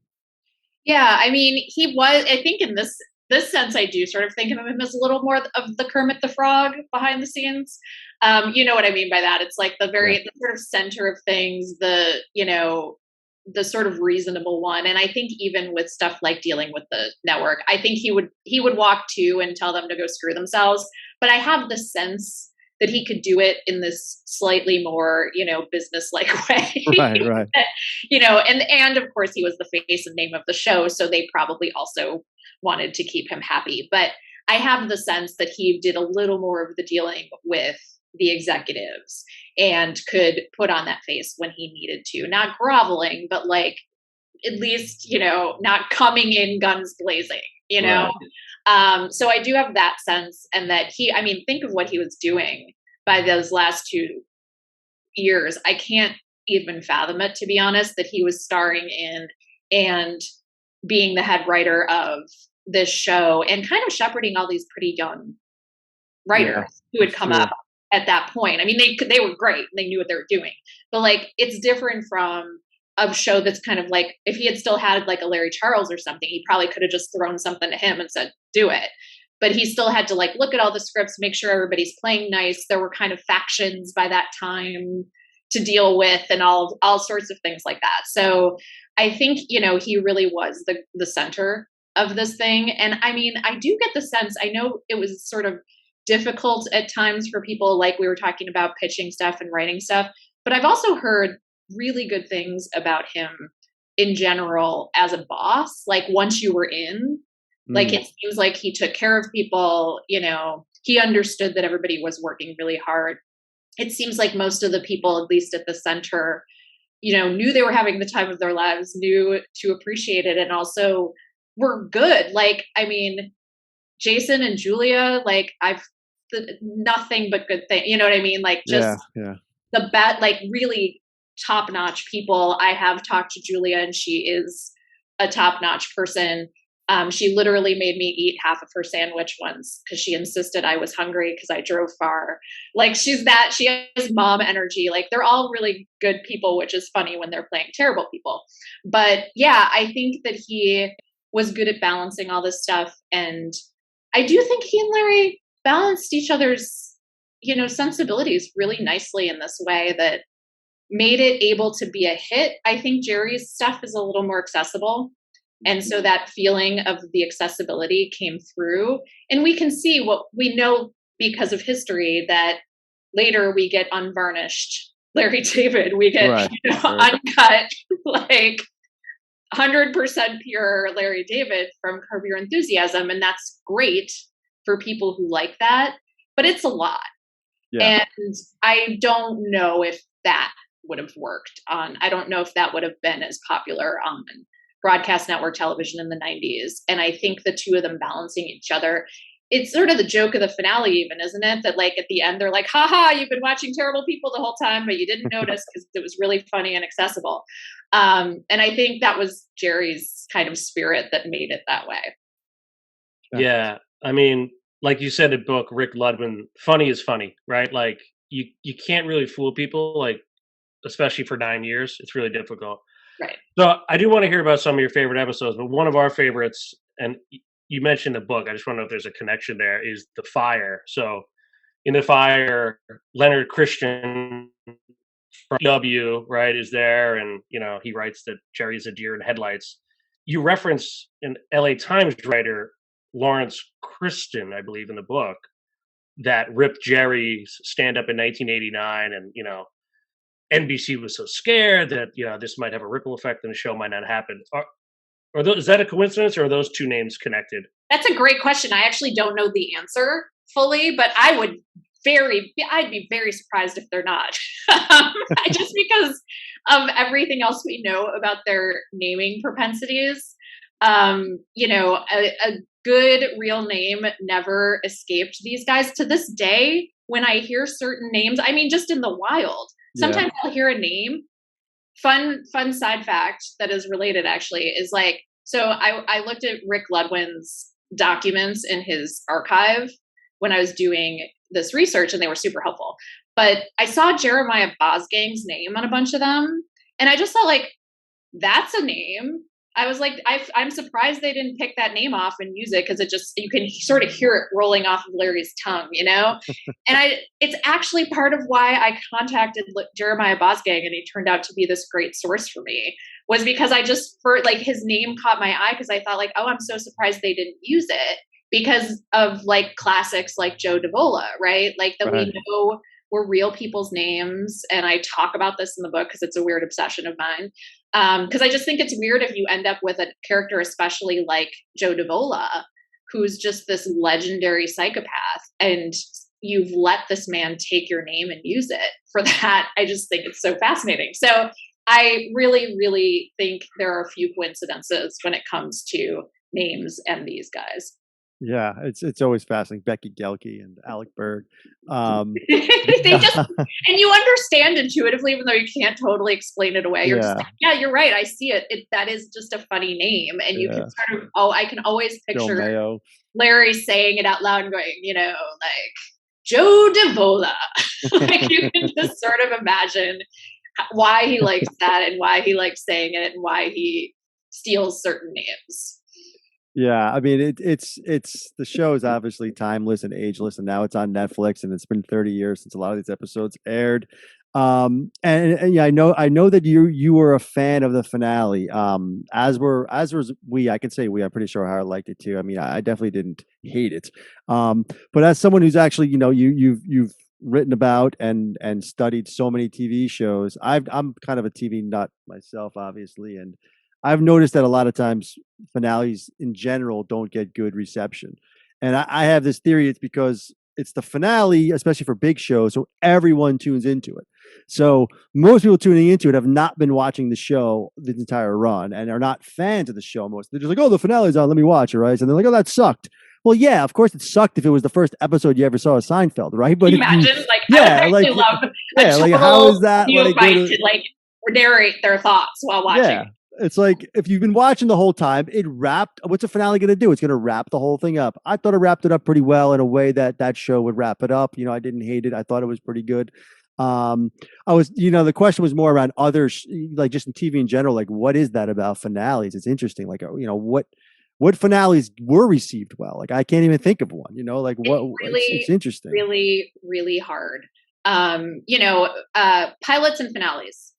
Yeah, I mean, he was, I think in this this sense, I do sort of think of him as a little more of the Kermit the Frog behind the scenes. You know what I mean by that? It's like the sort of center of things, the sort of reasonable one. And I think even with stuff like dealing with the network, I think he would walk to and tell them to go screw themselves. But I have the sense that he could do it in this slightly more, business-like way.
Right.
And of course he was the face and name of the show, so they probably also wanted to keep him happy. But I have the sense that he did a little more of the dealing with the executives and could put on that face when he needed to, not groveling, but like at least, not coming in guns blazing,
Right.
So I do have that sense, and that think of what he was doing by those last 2 years. I can't even fathom it, to be honest, that he was starring in and being the head writer of this show and kind of shepherding all these pretty young writers who had come up at that point. I mean, they were great. They knew what they were doing, but like, it's different from a show that's kind of like, if he had still had like a Larry Charles or something, he probably could have just thrown something to him and said, do it. But he still had to like look at all the scripts, make sure everybody's playing nice. There were kind of factions by that time to deal with and all sorts of things like that. So I think, he really was the center of this thing. And I mean, I do get the sense, I know it was sort of difficult at times for people, like we were talking about, pitching stuff and writing stuff, but I've also heard really good things about him in general as a boss. Like once you were in, like it seems like he took care of people, he understood that everybody was working really hard. It seems like most of the people, at least at the center, knew they were having the time of their lives, knew to appreciate it, and also were good. Like, I mean, Jason and Julia, like nothing but good things. You know what I mean? Like just the like really top-notch people. I have talked to Julia, and she is a top-notch person. She literally made me eat half of her sandwich once because she insisted I was hungry because I drove far. Like she has mom energy. Like they're all really good people, which is funny when they're playing terrible people. But yeah, I think that he was good at balancing all this stuff. And I do think he and Larry balanced each other's, sensibilities really nicely in this way that made it able to be a hit. I think Jerry's stuff is a little more accessible. And so that feeling of the accessibility came through. And we can see what we know because of history, that later we get unvarnished Larry David. We get uncut, like 100% pure Larry David from Curb Your Enthusiasm. And that's great for people who like that. But it's a lot. Yeah. And I don't know if that would have worked I don't know if that would have been as popular on broadcast network television in the 90s. And I think the two of them balancing each other, it's sort of the joke of the finale even, isn't it? That like at the end, they're like, haha, you've been watching terrible people the whole time, but you didn't notice because it was really funny and accessible. And I think that was Jerry's kind of spirit that made it that way.
Yeah. I mean, like you said in book, Rick Ludwin, funny is funny, right? Like you can't really fool people, like, especially for 9 years. It's really difficult.
Right.
So I do want to hear about some of your favorite episodes, but one of our favorites, and you mentioned the book, I just want to know if there's a connection there, is The Fire. So in The Fire, Leonard Christian from W, right, is there, and he writes that Jerry's a deer in headlights. You reference an LA Times writer, Lawrence Kristen, I believe, in the book, that ripped Jerry's stand-up in 1989, and NBC was so scared that this might have a ripple effect and the show might not happen. Is that a coincidence, or are those two names connected?
That's a great question. I actually don't know the answer fully, but I'd be very surprised if they're not. Just because of everything else we know about their naming propensities. A good real name never escaped these guys. To this day, when I hear certain names, I mean, just in the wild, sometimes I'll hear a name. Fun side fact that is related actually is like, so I looked at Rick Ludwin's documents in his archive when I was doing this research, and they were super helpful. But I saw Jeremiah Bosgang's name on a bunch of them, and I just thought, like, that's a name. I was like, I'm surprised they didn't pick that name off and use it, because it just, you can sort of hear it rolling off of Larry's tongue, you know? And it's actually part of why I contacted Jeremiah Bosgang, and he turned out to be this great source for me, was because I just, for like, his name caught my eye, because I thought like, oh, I'm so surprised they didn't use it, because of like classics like Joe Davola, right? Like that
Right.
we know were real people's names. And I talk about this in the book because it's a weird obsession of mine. Because I just think it's weird if you end up with a character, especially like Joe Davola, who's just this legendary psychopath, and you've let this man take your name and use it for that. I just think it's so fascinating. So I really, really think there are a few coincidences when it comes to names and these guys.
Yeah, it's always fascinating. Becky Gelke and Alec Berg.
They just, and you understand intuitively, even though you can't totally explain it away. You're just
Yeah.
like, yeah, you're right. I see it. That is just a funny name. And you can sort of, I can always
Joe
picture
Mayo.
Larry saying it out loud and going, you know, like Joe Davola. Like you can just sort of imagine why he likes that, and why he likes saying it, and why he steals certain names.
Yeah, I mean it's the show is obviously timeless and ageless, and now it's on Netflix, and it's been 30 years since a lot of these episodes aired. And yeah, I know that you were a fan of the finale. As was we. I can say we. I'm pretty sure Howard liked it too. I mean, I definitely didn't hate it. But as someone who's actually, you've written about and studied so many TV shows, I'm kind of a TV nut myself, obviously, and I've noticed that a lot of times finales in general don't get good reception. And I have this theory it's because it's the finale, especially for big shows, so everyone tunes into it. So most people tuning into it have not been watching the show the entire run and are not fans of the show. Most they're just like, oh, the finale's on, let me watch it, right? And they're like, oh, that sucked. Well, yeah, of course it sucked if it was the first episode you ever saw of Seinfeld, right? But
Can you
if you,
imagine? Like, I would
yeah,
actually
like,
love
yeah,
a
like how is
total
that
view
like
of my
gonna,
to like narrate their thoughts while watching.
yeah, it's like if you've been watching the whole time, it wrapped. What's the finale going to do? It's going to wrap the whole thing up. I thought it wrapped it up pretty well in a way that that show would wrap it up. I didn't hate it. I thought it was pretty good. I was, the question was more around others, like just in TV in general. Like, what is that about finales? It's interesting. Like, what finales were received well? Like, I can't even think of one. Like what? It's interesting.
Really, really hard. Pilots and finales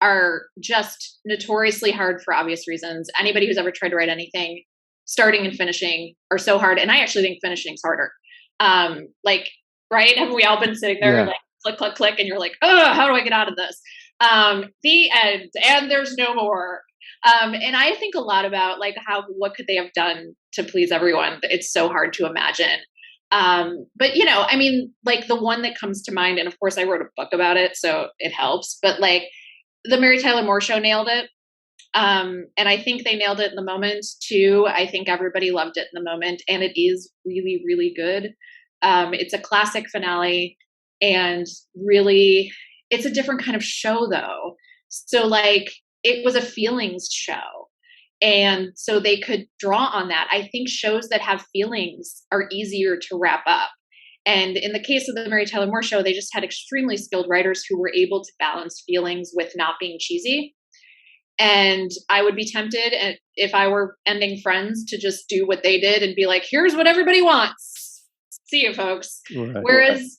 are just notoriously hard for obvious reasons. Anybody who's ever tried to write anything, starting and finishing are so hard. And I actually think finishing's harder. Right? Haven't we all been sitting there like click, click, click, and you're like, oh, how do I get out of this? The end, and there's no more. And I think a lot about like what could they have done to please everyone? It's so hard to imagine. But I mean, like the one that comes to mind, and of course I wrote a book about it, so it helps, but like the Mary Tyler Moore Show nailed it. And I think they nailed it in the moment too. I think everybody loved it in the moment, and it is really, really good. It's a classic finale, and really, it's a different kind of show though. So like it was a feelings show. And so they could draw on that. I think shows that have feelings are easier to wrap up. And in the case of the Mary Tyler Moore Show, they just had extremely skilled writers who were able to balance feelings with not being cheesy. And I would be tempted, if I were ending Friends, to just do what they did and be like, here's what everybody wants. See you, folks. Right. Whereas,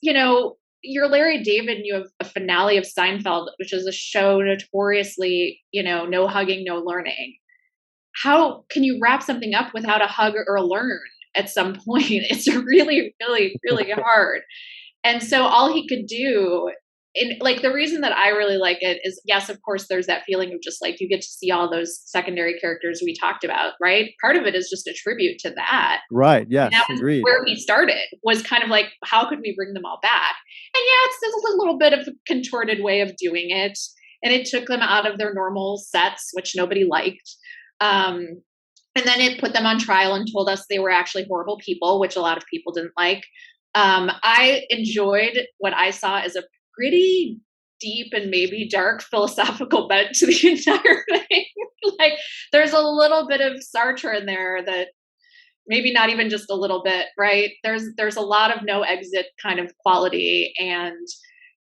you're Larry David and you have a finale of Seinfeld, which is a show notoriously, no hugging, no learning. How can you wrap something up without a hug or a learn at some point? It's really, really, really hard. And so all he could do, like the reason that I really like it is, yes, of course, there's that feeling of just like you get to see all those secondary characters we talked about, right? Part of it is just a tribute to that.
Right. Yes.
And that was
agreed.
where he started, was kind of like, how could we bring them all back? And yeah, it's a little bit of a contorted way of doing it. And it took them out of their normal sets, which nobody liked. And then it put them on trial and told us they were actually horrible people, which a lot of people didn't like. I enjoyed what I saw as a pretty deep and maybe dark philosophical bent to the entire thing. Like there's a little bit of Sartre in there that maybe not even just a little bit, right? There's a lot of no exit kind of quality. And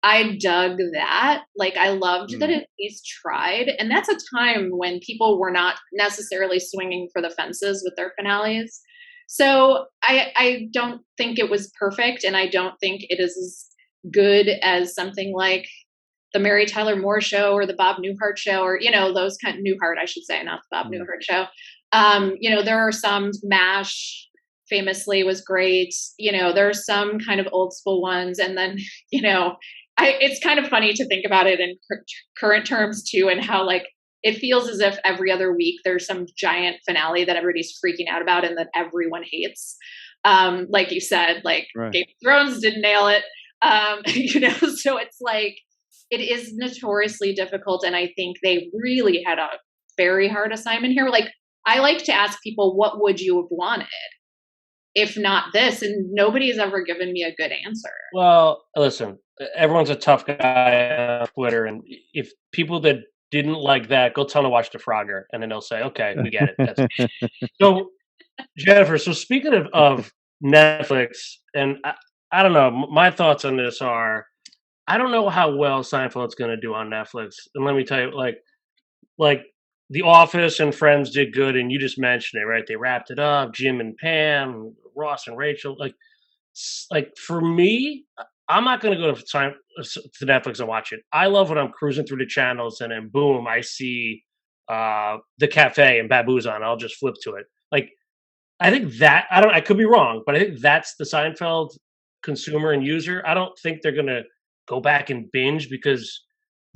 I dug that. Like, I loved that it at least tried. And that's a time when people were not necessarily swinging for the fences with their finales. So I don't think it was perfect. And I don't think it is as good as something like the Mary Tyler Moore Show or the Bob Newhart Show, or, those kind of Newhart, I should say, not the Bob Newhart Show. There are some MASH famously was great. There are some kind of old school ones. And then, it's kind of funny to think about it in current terms too, and how like it feels as if every other week there's some giant finale that everybody's freaking out about and that everyone hates. Like you said, like
Right.
Game of Thrones didn't nail it. So it's like, it is notoriously difficult. And I think they really had a very hard assignment here. Like, I like to ask people, what would you have wanted if not this? And nobody's ever given me a good answer.
Well, listen, everyone's a tough guy on Twitter, and if people that didn't like that, go tell them to watch The Frogger, and then they'll say, okay, we get it. So, Jennifer, so speaking of Netflix, and I don't know, my thoughts on this are, I don't know how well Seinfeld's going to do on Netflix. And let me tell you, like The Office and Friends did good, and you just mentioned it, right? They wrapped it up. Jim and Pam, Ross and Rachel. Like for me, I'm not going to go to Netflix and watch it. I love when I'm cruising through the channels and then boom, I see The Cafe and Babu's on. I'll just flip to it. Like, I think that I could be wrong, but I think that's the Seinfeld consumer and user. I don't think they're going to go back and binge because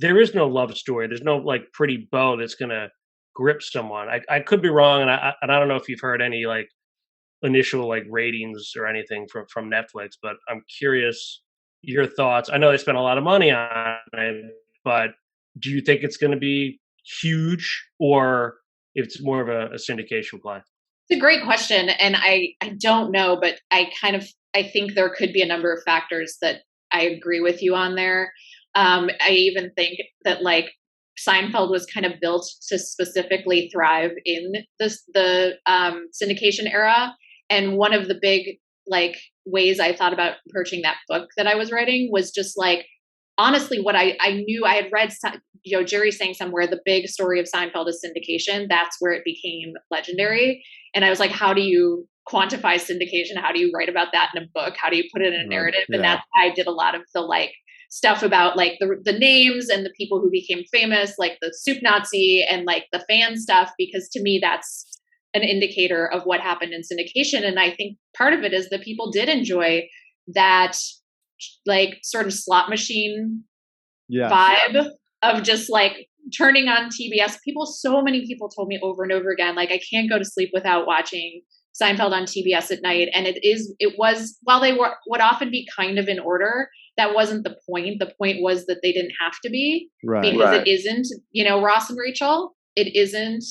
there is no love story. There's no like pretty bow that's going to grip someone. I could be wrong, and I don't know if you've heard any like initial like ratings or anything from Netflix, but I'm curious your thoughts. I know they spent a lot of money on it, but do you think it's going to be huge, or if it's more of a syndication play?
It's a great question, and I don't know, but I think there could be a number of factors that I agree with you on there. I even think that like Seinfeld was kind of built to specifically thrive in the syndication era. And one of the big like ways I thought about approaching that book that I was writing was just like, honestly, what I knew I had read, Jerry saying somewhere, the big story of Seinfeld is syndication. That's where it became legendary. And I was like, how do you quantify syndication? How do you write about that in a book? How do you put it in a narrative?
Yeah.
And that's why I did a lot of the like stuff about like the names and the people who became famous, like the soup Nazi and like the fan stuff, because to me, that's an indicator of what happened in syndication. And I think part of it is that people did enjoy that like sort of slot machine vibe of just like turning on TBS. So many people told me over and over again, like, I can't go to sleep without watching Seinfeld on TBS at night. And it was, while they would often be kind of in order, that wasn't the point. The point was that they didn't have to be, because it isn't, Ross and Rachel, it isn't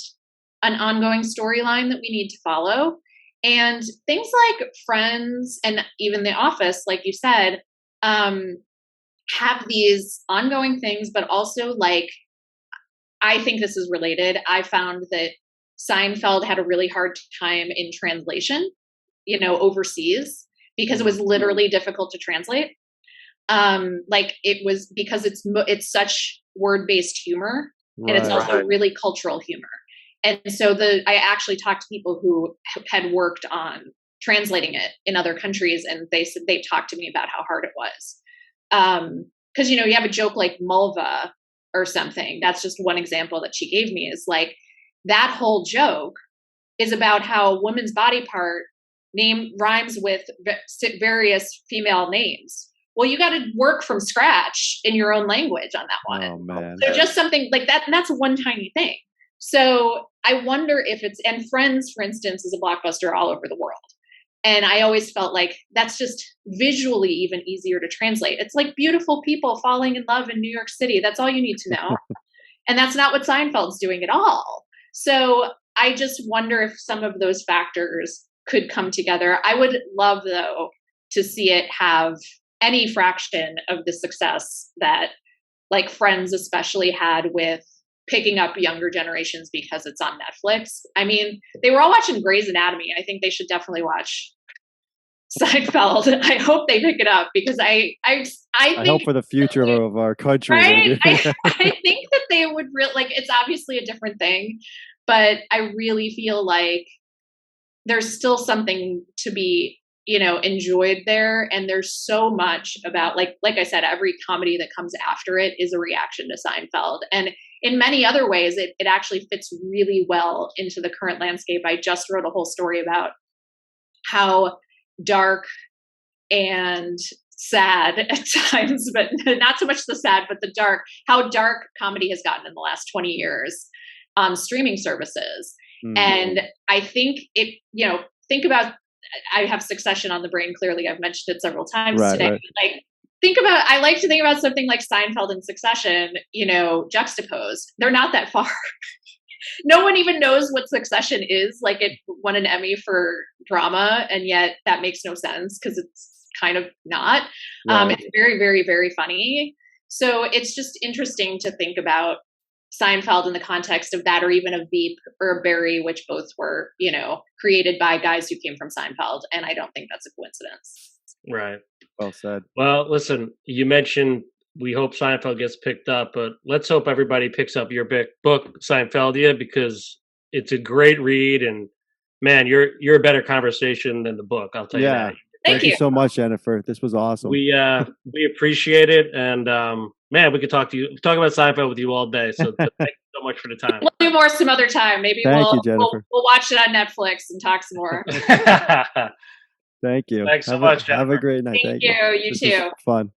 an ongoing storyline that we need to follow. And things like Friends and even The Office, like you said, have these ongoing things, but also like, I think this is related. I found that Seinfeld had a really hard time in translation, overseas, because it was literally difficult to translate. Like it was because it's such word-based humor, and it's also really cultural humor. And so I actually talked to people who had worked on translating it in other countries, and they said they talked to me about how hard it was. Because you have a joke like Mulva or something. That's just one example that she gave me, is like that whole joke is about how a woman's body part name rhymes with various female names. Well, you got to work from scratch in your own language on that one.
Oh man!
So just something like that, and that's one tiny thing. So I wonder if and Friends, for instance, is a blockbuster all over the world. And I always felt like that's just visually even easier to translate. It's like beautiful people falling in love in New York City. That's all you need to know. And that's not what Seinfeld's doing at all. So I just wonder if some of those factors could come together. I would love, though, to see it have any fraction of the success that like Friends especially had with picking up younger generations because it's on Netflix. I mean, they were all watching Grey's Anatomy. I think they should definitely watch Seinfeld. I hope they pick it up because I think,
hope for the future of our country.
Right? I think that they would like, it's obviously a different thing, but I really feel like there's still something to be, enjoyed there. And there's so much about, like I said, every comedy that comes after it is a reaction to Seinfeld. And in many other ways, it actually fits really well into the current landscape. I just wrote a whole story about how dark and sad at times, but not so much the sad, but the dark, how dark comedy has gotten in the last 20 years on streaming services. Mm-hmm. And I think think about, I have Succession on the brain. Clearly, I've mentioned it several times today. Right. Like, I like to think about something like Seinfeld and Succession, juxtaposed. They're not that far. No one even knows what Succession is. Like, it won an Emmy for drama, and yet that makes no sense because it's kind of not. Right. It's very, very, very funny. So it's just interesting to think about Seinfeld in the context of that, or even of Veep or Barry, which both were, created by guys who came from Seinfeld. And I don't think that's a coincidence.
Right.
Well said.
Well, listen, you mentioned we hope Seinfeld gets picked up, but let's hope everybody picks up your book, Seinfeldia, because it's a great read. And man, you're a better conversation than the book. I'll tell you that.
Thank you
so much, Jennifer. This was awesome.
We appreciate it, and man, we could talk about Seinfeld with you all day. So thank you so much for the time.
We'll do more some other time. Maybe we'll watch it on Netflix and talk some more.
Thank you.
Thanks so much, Jennifer.
Have a great night.
Thank you. You too.
Fun.